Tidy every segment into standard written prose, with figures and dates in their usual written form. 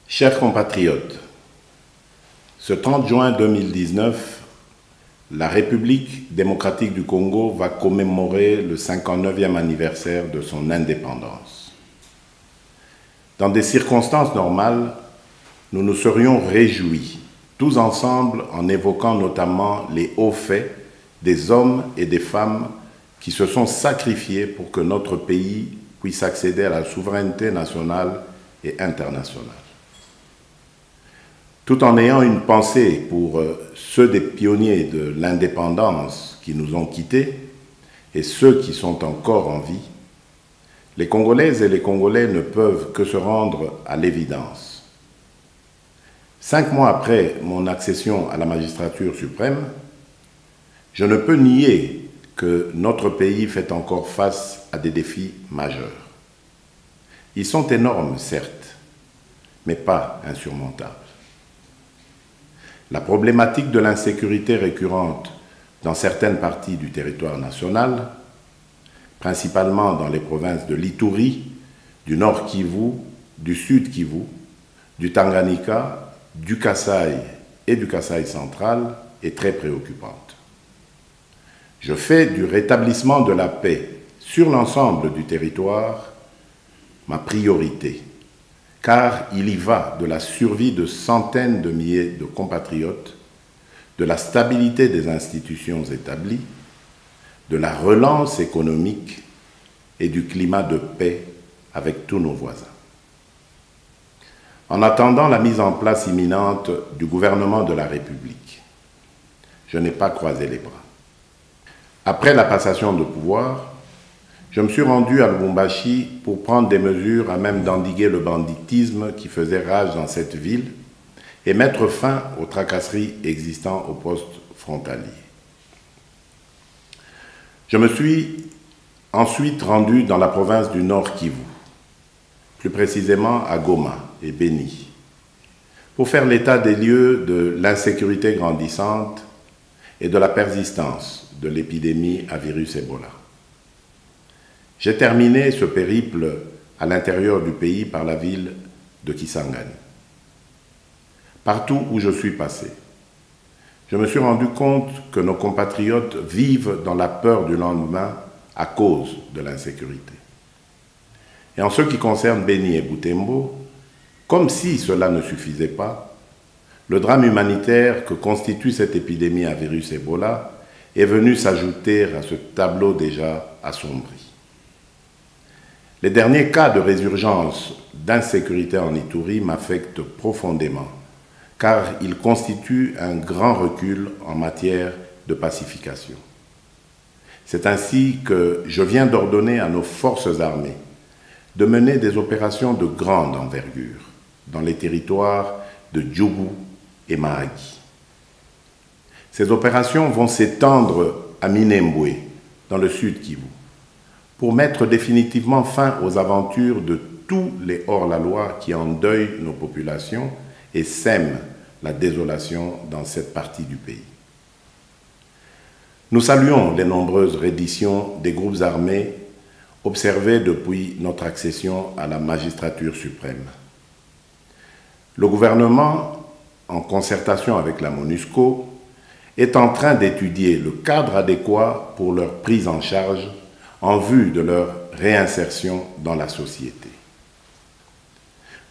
Chers compatriotes, ce 30 juin 2019, la République démocratique du Congo va commémorer le 59e anniversaire de son indépendance. Dans des circonstances normales, nous nous serions réjouis, tous ensemble, en évoquant notamment les hauts faits des hommes et des femmes qui se sont sacrifiés pour que notre pays puisse accéder à la souveraineté nationale et internationale. Tout en ayant une pensée pour ceux des pionniers de l'indépendance qui nous ont quittés et ceux qui sont encore en vie, les Congolaises et les Congolais ne peuvent que se rendre à l'évidence. 5 mois après mon accession à la magistrature suprême, je ne peux nier que notre pays fait encore face à des défis majeurs. Ils sont énormes, certes, mais pas insurmontables. La problématique de l'insécurité récurrente dans certaines parties du territoire national, principalement dans les provinces de l'Ituri, du Nord Kivu, du Sud Kivu, du Tanganyika, du Kasaï et du Kasaï central, est très préoccupante. Je fais du rétablissement de la paix sur l'ensemble du territoire ma priorité, car il y va de la survie de centaines de milliers de compatriotes, de la stabilité des institutions établies, de la relance économique et du climat de paix avec tous nos voisins. En attendant la mise en place imminente du gouvernement de la République, je n'ai pas croisé les bras. Après la passation de pouvoir, je me suis rendu à Lubumbashi pour prendre des mesures à même d'endiguer le banditisme qui faisait rage dans cette ville et mettre fin aux tracasseries existant au poste frontalier. Je me suis ensuite rendu dans la province du Nord Kivu, plus précisément à Goma et Beni, pour faire l'état des lieux de l'insécurité grandissante et de la persistance de l'épidémie à virus Ebola. J'ai terminé ce périple à l'intérieur du pays par la ville de Kisangani. Partout où je suis passé, je me suis rendu compte que nos compatriotes vivent dans la peur du lendemain à cause de l'insécurité. Et en ce qui concerne Beni et Butembo, comme si cela ne suffisait pas, le drame humanitaire que constitue cette épidémie à virus Ebola est venu s'ajouter à ce tableau déjà assombri. Les derniers cas de résurgence d'insécurité en Ituri m'affectent profondément, car ils constituent un grand recul en matière de pacification. C'est ainsi que je viens d'ordonner à nos forces armées de mener des opérations de grande envergure dans les territoires de Djougou et Mahagi. Ces opérations vont s'étendre à Minembwe, dans le sud Kivu, pour mettre définitivement fin aux aventures de tous les hors-la-loi qui endeuillent nos populations et sèment la désolation dans cette partie du pays. Nous saluons les nombreuses redditions des groupes armés observées depuis notre accession à la magistrature suprême. Le gouvernement, en concertation avec la MONUSCO, est en train d'étudier le cadre adéquat pour leur prise en charge en vue de leur réinsertion dans la société.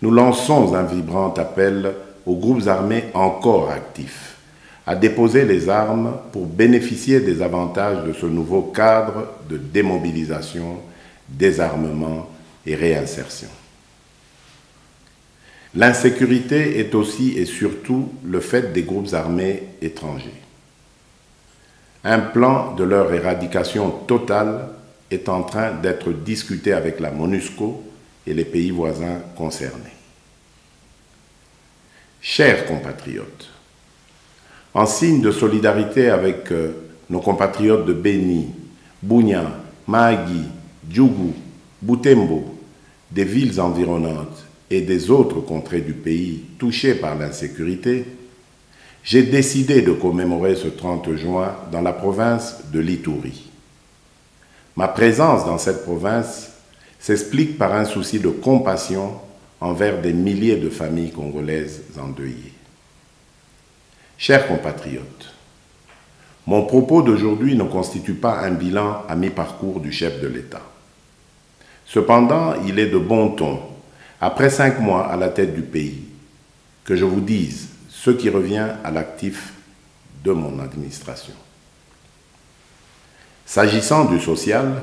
Nous lançons un vibrant appel aux groupes armés encore actifs à déposer les armes pour bénéficier des avantages de ce nouveau cadre de démobilisation, désarmement et réinsertion. L'insécurité est aussi et surtout le fait des groupes armés étrangers. Un plan de leur éradication totale est en train d'être discuté avec la MONUSCO et les pays voisins concernés. Chers compatriotes, en signe de solidarité avec nos compatriotes de Beni, Bunia, Mahagi, Djougou, Butembo, des villes environnantes et des autres contrées du pays touchées par l'insécurité, j'ai décidé de commémorer ce 30 juin dans la province de l'Ituri. Ma présence dans cette province s'explique par un souci de compassion envers des milliers de familles congolaises endeuillées. Chers compatriotes, mon propos d'aujourd'hui ne constitue pas un bilan à mi-parcours du chef de l'État. Cependant, il est de bon ton, après 5 mois à la tête du pays, que je vous dise ce qui revient à l'actif de mon administration. S'agissant du social,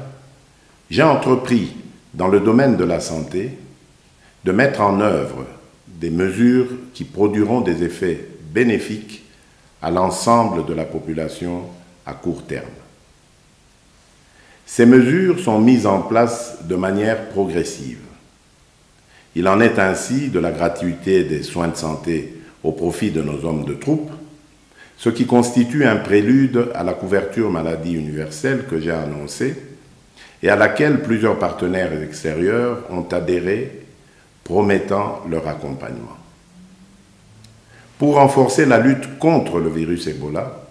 j'ai entrepris, dans le domaine de la santé, de mettre en œuvre des mesures qui produiront des effets bénéfiques à l'ensemble de la population à court terme. Ces mesures sont mises en place de manière progressive. Il en est ainsi de la gratuité des soins de santé au profit de nos hommes de troupe, ce qui constitue un prélude à la couverture maladie universelle que j'ai annoncée et à laquelle plusieurs partenaires extérieurs ont adhéré, promettant leur accompagnement. Pour renforcer la lutte contre le virus Ebola,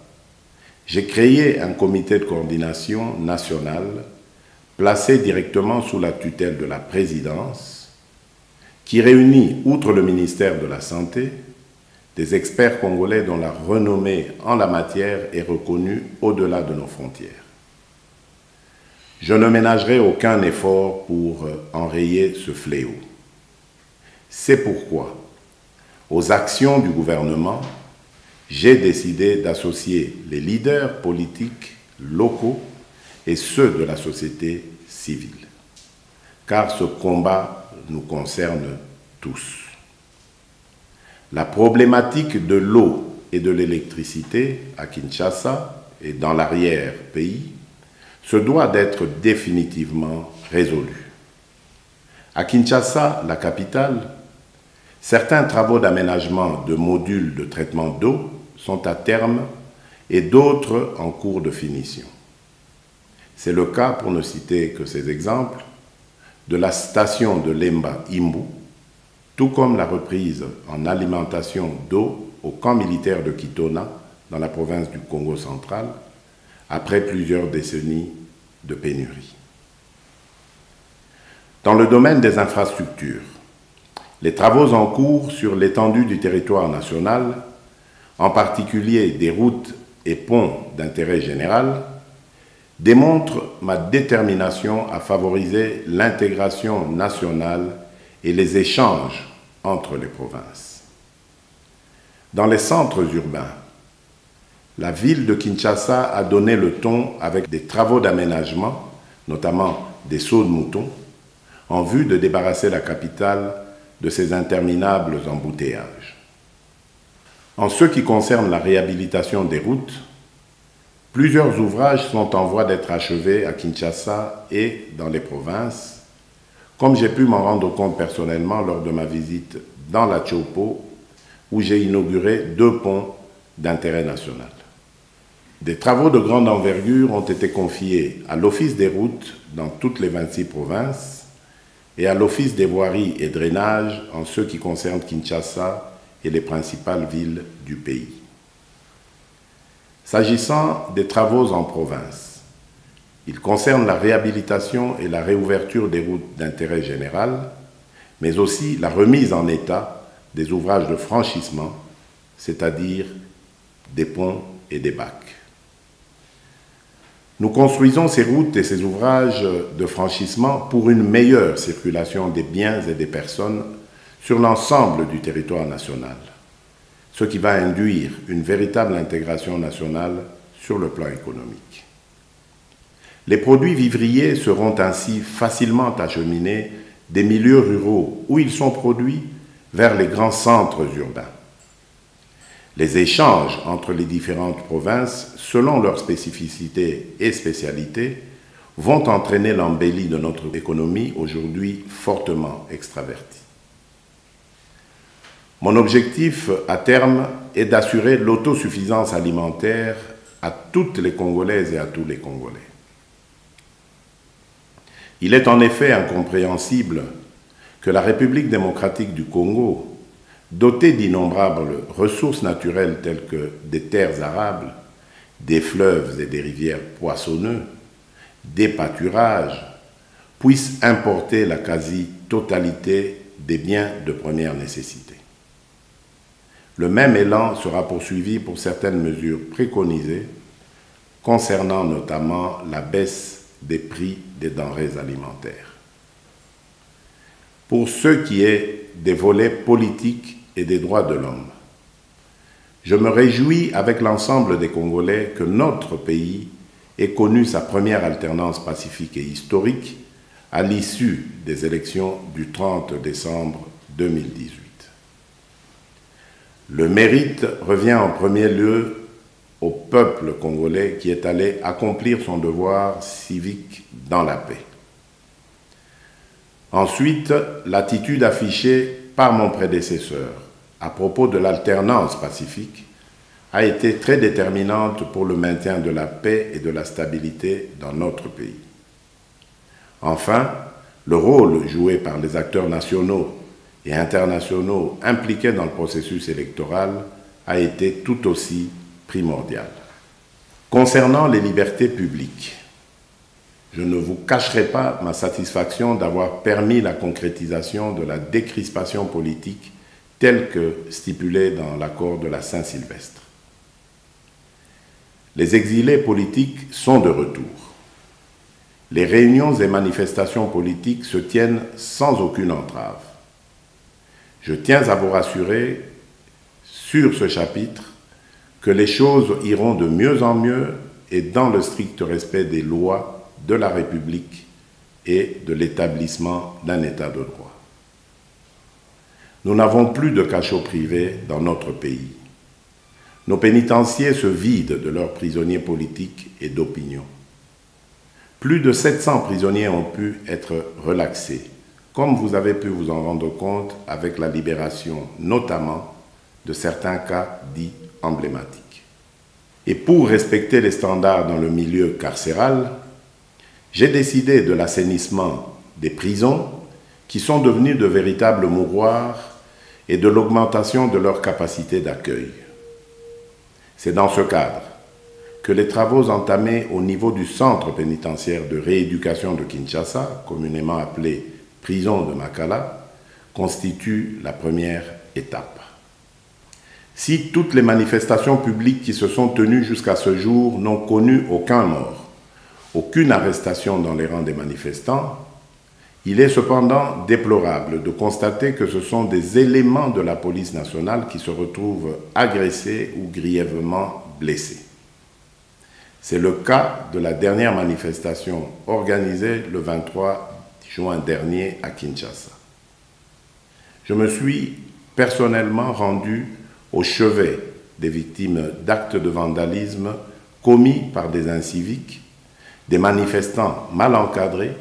j'ai créé un comité de coordination national placé directement sous la tutelle de la présidence qui réunit, outre le ministère de la Santé, des experts congolais dont la renommée en la matière est reconnue au-delà de nos frontières. Je ne ménagerai aucun effort pour enrayer ce fléau. C'est pourquoi, aux actions du gouvernement, j'ai décidé d'associer les leaders politiques locaux et ceux de la société civile, car ce combat nous concerne tous. La problématique de l'eau et de l'électricité à Kinshasa et dans l'arrière-pays se doit d'être définitivement résolue. À Kinshasa, la capitale, certains travaux d'aménagement de modules de traitement d'eau sont à terme et d'autres en cours de finition. C'est le cas, pour ne citer que ces exemples, de la station de Lemba-Imbu, tout comme la reprise en alimentation d'eau au camp militaire de Kitona, dans la province du Congo central, après plusieurs décennies de pénurie. Dans le domaine des infrastructures, les travaux en cours sur l'étendue du territoire national, en particulier des routes et ponts d'intérêt général, démontrent ma détermination à favoriser l'intégration nationale et les échanges entre les provinces. Dans les centres urbains, la ville de Kinshasa a donné le ton avec des travaux d'aménagement, notamment des sauts de moutons, en vue de débarrasser la capitale de ces interminables embouteillages. En ce qui concerne la réhabilitation des routes, plusieurs ouvrages sont en voie d'être achevés à Kinshasa et dans les provinces, comme j'ai pu m'en rendre compte personnellement lors de ma visite dans la Tchopo, où j'ai inauguré 2 ponts d'intérêt national. Des travaux de grande envergure ont été confiés à l'Office des routes dans toutes les 26 provinces et à l'Office des voiries et drainages en ce qui concerne Kinshasa et les principales villes du pays. S'agissant des travaux en province, ils concernent la réhabilitation et la réouverture des routes d'intérêt général, mais aussi la remise en état des ouvrages de franchissement, c'est-à-dire des ponts et des bacs. Nous construisons ces routes et ces ouvrages de franchissement pour une meilleure circulation des biens et des personnes sur l'ensemble du territoire national, ce qui va induire une véritable intégration nationale sur le plan économique. Les produits vivriers seront ainsi facilement acheminés des milieux ruraux où ils sont produits vers les grands centres urbains. Les échanges entre les différentes provinces, selon leurs spécificités et spécialités, vont entraîner l'embellie de notre économie aujourd'hui fortement extravertie. Mon objectif à terme est d'assurer l'autosuffisance alimentaire à toutes les Congolaises et à tous les Congolais. Il est en effet incompréhensible que la République démocratique du Congo, dotée d'innombrables ressources naturelles telles que des terres arables, des fleuves et des rivières poissonneux, des pâturages, puisse importer la quasi-totalité des biens de première nécessité. Le même élan sera poursuivi pour certaines mesures préconisées concernant notamment la baisse des prix des denrées alimentaires. Pour ce qui est des volets politiques et des droits de l'homme, je me réjouis avec l'ensemble des Congolais que notre pays ait connu sa première alternance pacifique et historique à l'issue des élections du 30 décembre 2018. Le mérite revient en premier lieu au peuple congolais qui est allé accomplir son devoir civique dans la paix. Ensuite, l'attitude affichée par mon prédécesseur à propos de l'alternance pacifique a été très déterminante pour le maintien de la paix et de la stabilité dans notre pays. Enfin, le rôle joué par les acteurs nationaux et internationaux impliqués dans le processus électoral a été tout aussi primordial. Concernant les libertés publiques, je ne vous cacherai pas ma satisfaction d'avoir permis la concrétisation de la décrispation politique telle que stipulée dans l'accord de la Saint-Sylvestre. Les exilés politiques sont de retour. Les réunions et manifestations politiques se tiennent sans aucune entrave. Je tiens à vous rassurer sur ce chapitre que les choses iront de mieux en mieux et dans le strict respect des lois de la République et de l'établissement d'un État de droit. Nous n'avons plus de cachots privés dans notre pays. Nos pénitenciers se vident de leurs prisonniers politiques et d'opinion. Plus de 700 prisonniers ont pu être relaxés, comme vous avez pu vous en rendre compte avec la libération notamment de certains cas dits emblématiques. Et pour respecter les standards dans le milieu carcéral, j'ai décidé de l'assainissement des prisons qui sont devenues de véritables mouroirs et de l'augmentation de leur capacité d'accueil. C'est dans ce cadre que les travaux entamés au niveau du centre pénitentiaire de rééducation de Kinshasa, communément appelé prison de Makala, constituent la première étape. Si toutes les manifestations publiques qui se sont tenues jusqu'à ce jour n'ont connu aucun mort, aucune arrestation dans les rangs des manifestants, il est cependant déplorable de constater que ce sont des éléments de la police nationale qui se retrouvent agressés ou grièvement blessés. C'est le cas de la dernière manifestation organisée le 23 juin dernier à Kinshasa. Je me suis personnellement rendu au chevet des victimes d'actes de vandalisme commis par des inciviques, des manifestants mal encadrés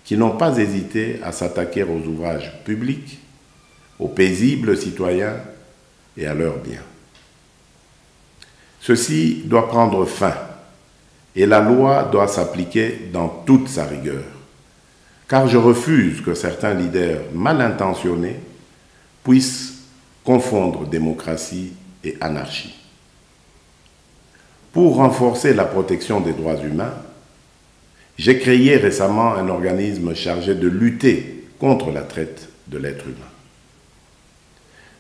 qui n'ont pas hésité à s'attaquer aux ouvrages publics, aux paisibles citoyens et à leurs biens. Ceci doit prendre fin et la loi doit s'appliquer dans toute sa rigueur, car je refuse que certains leaders mal intentionnés puissent confondre démocratie et anarchie. Pour renforcer la protection des droits humains, j'ai créé récemment un organisme chargé de lutter contre la traite de l'être humain.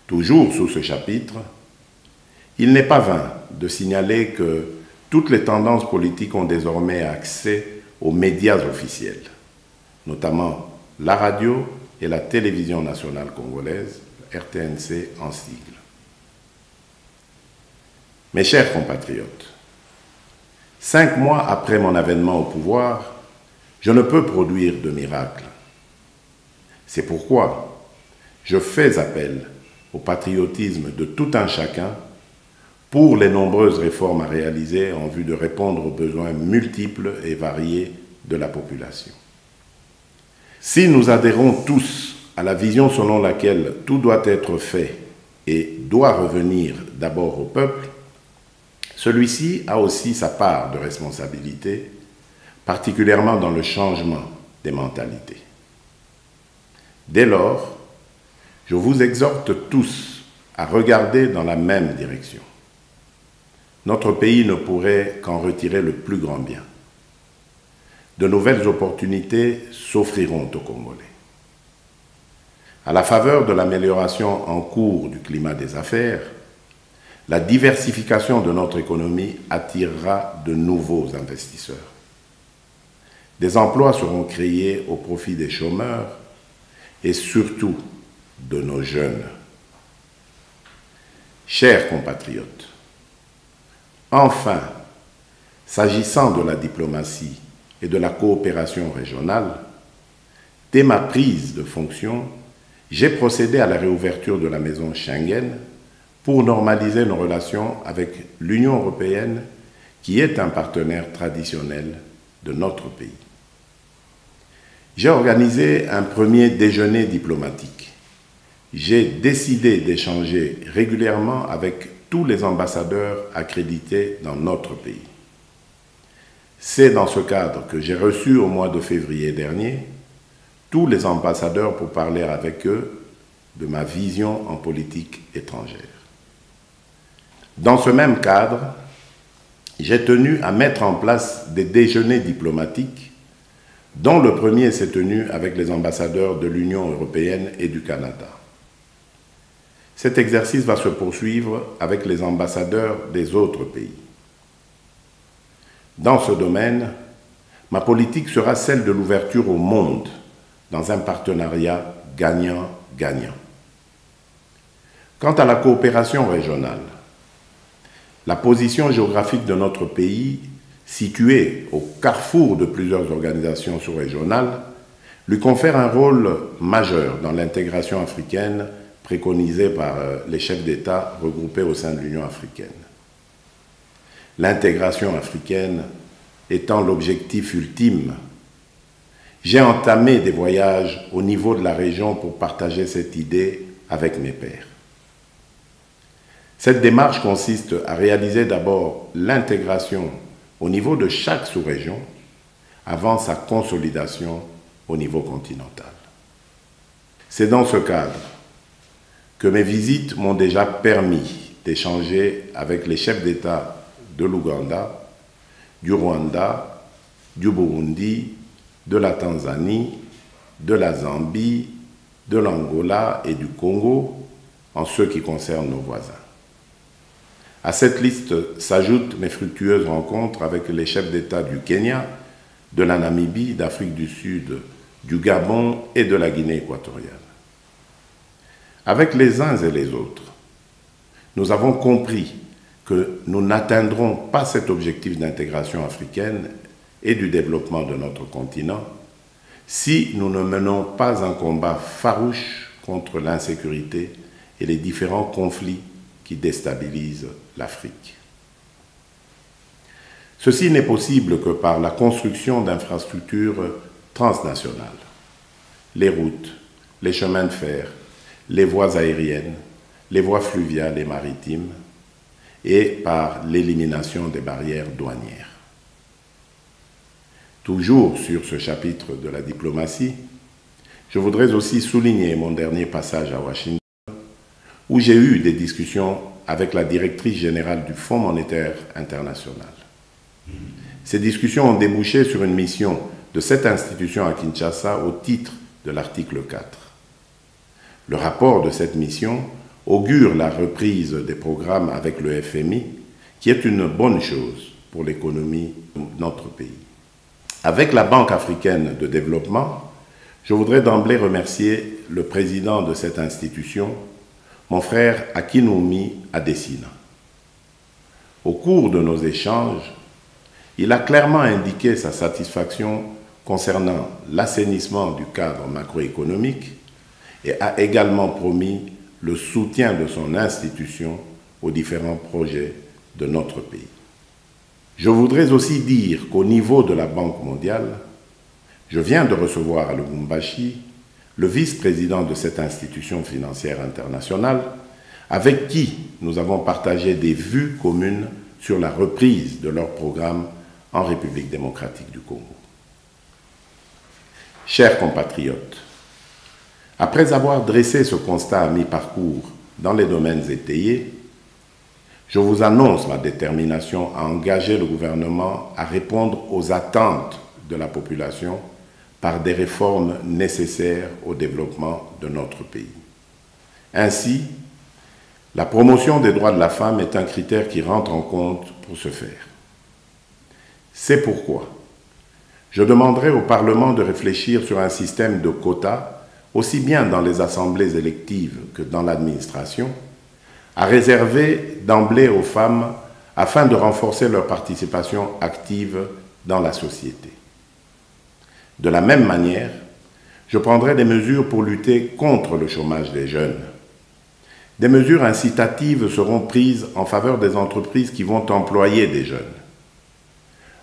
Toujours sous ce chapitre, il n'est pas vain de signaler que toutes les tendances politiques ont désormais accès aux médias officiels, notamment la radio et la télévision nationale congolaise, RTNC en sigle. Mes chers compatriotes, 5 mois après mon avènement au pouvoir, je ne peux produire de miracle. C'est pourquoi je fais appel au patriotisme de tout un chacun pour les nombreuses réformes à réaliser en vue de répondre aux besoins multiples et variés de la population. Si nous adhérons tous à la vision selon laquelle tout doit être fait et doit revenir d'abord au peuple, celui-ci a aussi sa part de responsabilité, particulièrement dans le changement des mentalités. Dès lors, je vous exhorte tous à regarder dans la même direction. Notre pays ne pourrait qu'en retirer le plus grand bien. De nouvelles opportunités s'offriront aux Congolais. À la faveur de l'amélioration en cours du climat des affaires, la diversification de notre économie attirera de nouveaux investisseurs. Des emplois seront créés au profit des chômeurs et surtout de nos jeunes. Chers compatriotes, enfin, s'agissant de la diplomatie et de la coopération régionale, dès ma prise de fonction, j'ai procédé à la réouverture de la maison Schengen pour normaliser nos relations avec l'Union européenne, qui est un partenaire traditionnel de notre pays. J'ai organisé un premier déjeuner diplomatique. J'ai décidé d'échanger régulièrement avec tous les ambassadeurs accrédités dans notre pays. C'est dans ce cadre que j'ai reçu au mois de février dernier tous les ambassadeurs pour parler avec eux de ma vision en politique étrangère. Dans ce même cadre, j'ai tenu à mettre en place des déjeuners diplomatiques, dont le premier s'est tenu avec les ambassadeurs de l'Union européenne et du Canada. Cet exercice va se poursuivre avec les ambassadeurs des autres pays. Dans ce domaine, ma politique sera celle de l'ouverture au monde, dans un partenariat gagnant-gagnant. Quant à la coopération régionale, la position géographique de notre pays, située au carrefour de plusieurs organisations sous-régionales, lui confère un rôle majeur dans l'intégration africaine préconisée par les chefs d'État regroupés au sein de l'Union africaine. L'intégration africaine étant l'objectif ultime, j'ai entamé des voyages au niveau de la région pour partager cette idée avec mes pairs. Cette démarche consiste à réaliser d'abord l'intégration au niveau de chaque sous-région avant sa consolidation au niveau continental. C'est dans ce cadre que mes visites m'ont déjà permis d'échanger avec les chefs d'État de l'Ouganda, du Rwanda, du Burundi, de la Tanzanie, de la Zambie, de l'Angola et du Congo, en ce qui concerne nos voisins. À cette liste s'ajoutent mes fructueuses rencontres avec les chefs d'État du Kenya, de la Namibie, d'Afrique du Sud, du Gabon et de la Guinée équatoriale. Avec les uns et les autres, nous avons compris que nous n'atteindrons pas cet objectif d'intégration africaine et du développement de notre continent si nous ne menons pas un combat farouche contre l'insécurité et les différents conflits qui déstabilisent l'Afrique. Ceci n'est possible que par la construction d'infrastructures transnationales. Les routes, les chemins de fer, les voies aériennes, les voies fluviales et maritimes, et par l'élimination des barrières douanières. Toujours sur ce chapitre de la diplomatie, je voudrais aussi souligner mon dernier passage à Washington, où j'ai eu des discussions avec la directrice générale du Fonds monétaire international. Ces discussions ont débouché sur une mission de cette institution à Kinshasa au titre de l'article 4. Le rapport de cette mission augure la reprise des programmes avec le FMI, qui est une bonne chose pour l'économie de notre pays. Avec la Banque africaine de développement, je voudrais d'emblée remercier le président de cette institution, mon frère Akinwumi Adesina. Au cours de nos échanges, il a clairement indiqué sa satisfaction concernant l'assainissement du cadre macroéconomique et a également promis le soutien de son institution aux différents projets de notre pays. Je voudrais aussi dire qu'au niveau de la Banque mondiale, je viens de recevoir à Lubumbashi le vice-président de cette institution financière internationale, avec qui nous avons partagé des vues communes sur la reprise de leur programme en République démocratique du Congo. Chers compatriotes, après avoir dressé ce constat à mi-parcours dans les domaines étayés, je vous annonce ma détermination à engager le gouvernement à répondre aux attentes de la population par des réformes nécessaires au développement de notre pays. Ainsi, la promotion des droits de la femme est un critère qui rentre en compte pour ce faire. C'est pourquoi je demanderai au Parlement de réfléchir sur un système de quotas, aussi bien dans les assemblées électives que dans l'administration, à réserver d'emblée aux femmes afin de renforcer leur participation active dans la société. De la même manière, je prendrai des mesures pour lutter contre le chômage des jeunes. Des mesures incitatives seront prises en faveur des entreprises qui vont employer des jeunes.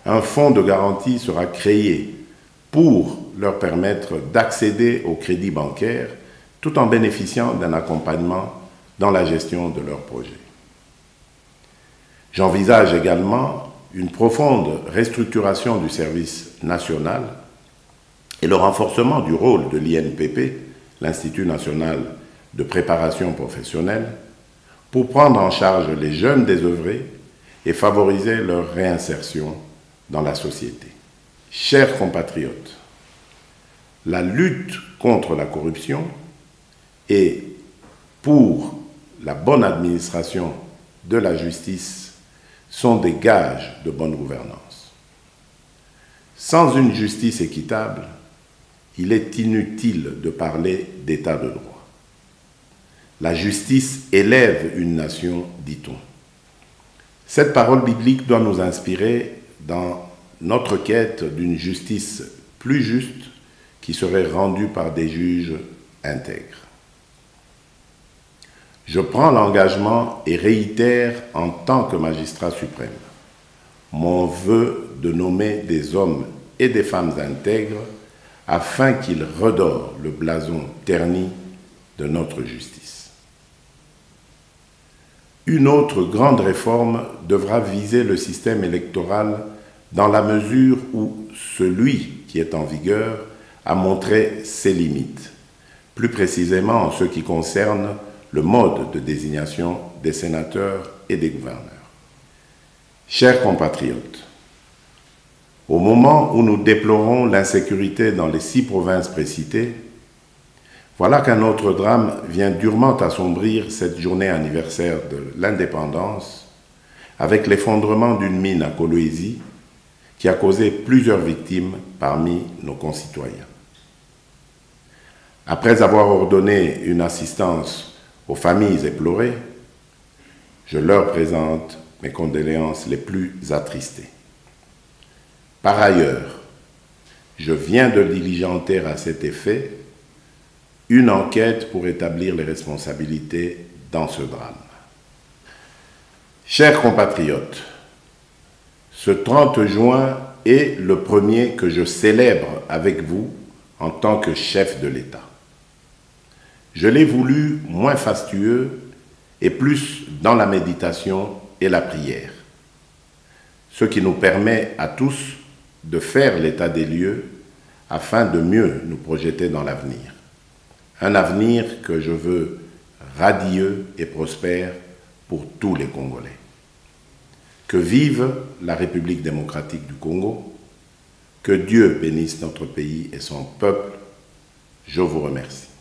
Un fonds de garantie sera créé pour leur permettre d'accéder au crédit bancaire tout en bénéficiant d'un accompagnement dans la gestion de leurs projets. J'envisage également une profonde restructuration du service national et le renforcement du rôle de l'INPP, l'Institut national de préparation professionnelle, pour prendre en charge les jeunes désœuvrés et favoriser leur réinsertion dans la société. Chers compatriotes, la lutte contre la corruption et pour la bonne administration de la justice sont des gages de bonne gouvernance. Sans une justice équitable, il est inutile de parler d'état de droit. La justice élève une nation, dit-on. Cette parole biblique doit nous inspirer dans notre quête d'une justice plus juste qui serait rendue par des juges intègres. Je prends l'engagement et réitère en tant que magistrat suprême mon vœu de nommer des hommes et des femmes intègres afin qu'ils redorent le blason terni de notre justice. Une autre grande réforme devra viser le système électoral dans la mesure où celui qui est en vigueur a montré ses limites, plus précisément en ce qui concerne le mode de désignation des sénateurs et des gouverneurs. Chers compatriotes, au moment où nous déplorons l'insécurité dans les 6 provinces précitées, voilà qu'un autre drame vient durement assombrir cette journée anniversaire de l'indépendance avec l'effondrement d'une mine à Kolwezi qui a causé plusieurs victimes parmi nos concitoyens. Après avoir ordonné une assistance aux familles éplorées, je leur présente mes condoléances les plus attristées. Par ailleurs, je viens de diligenter à cet effet une enquête pour établir les responsabilités dans ce drame. Chers compatriotes, ce 30 juin est le premier que je célèbre avec vous en tant que chef de l'État. Je l'ai voulu moins fastueux et plus dans la méditation et la prière, ce qui nous permet à tous de faire l'état des lieux afin de mieux nous projeter dans l'avenir. Un avenir que je veux radieux et prospère pour tous les Congolais. Que vive la République démocratique du Congo, que Dieu bénisse notre pays et son peuple. Je vous remercie.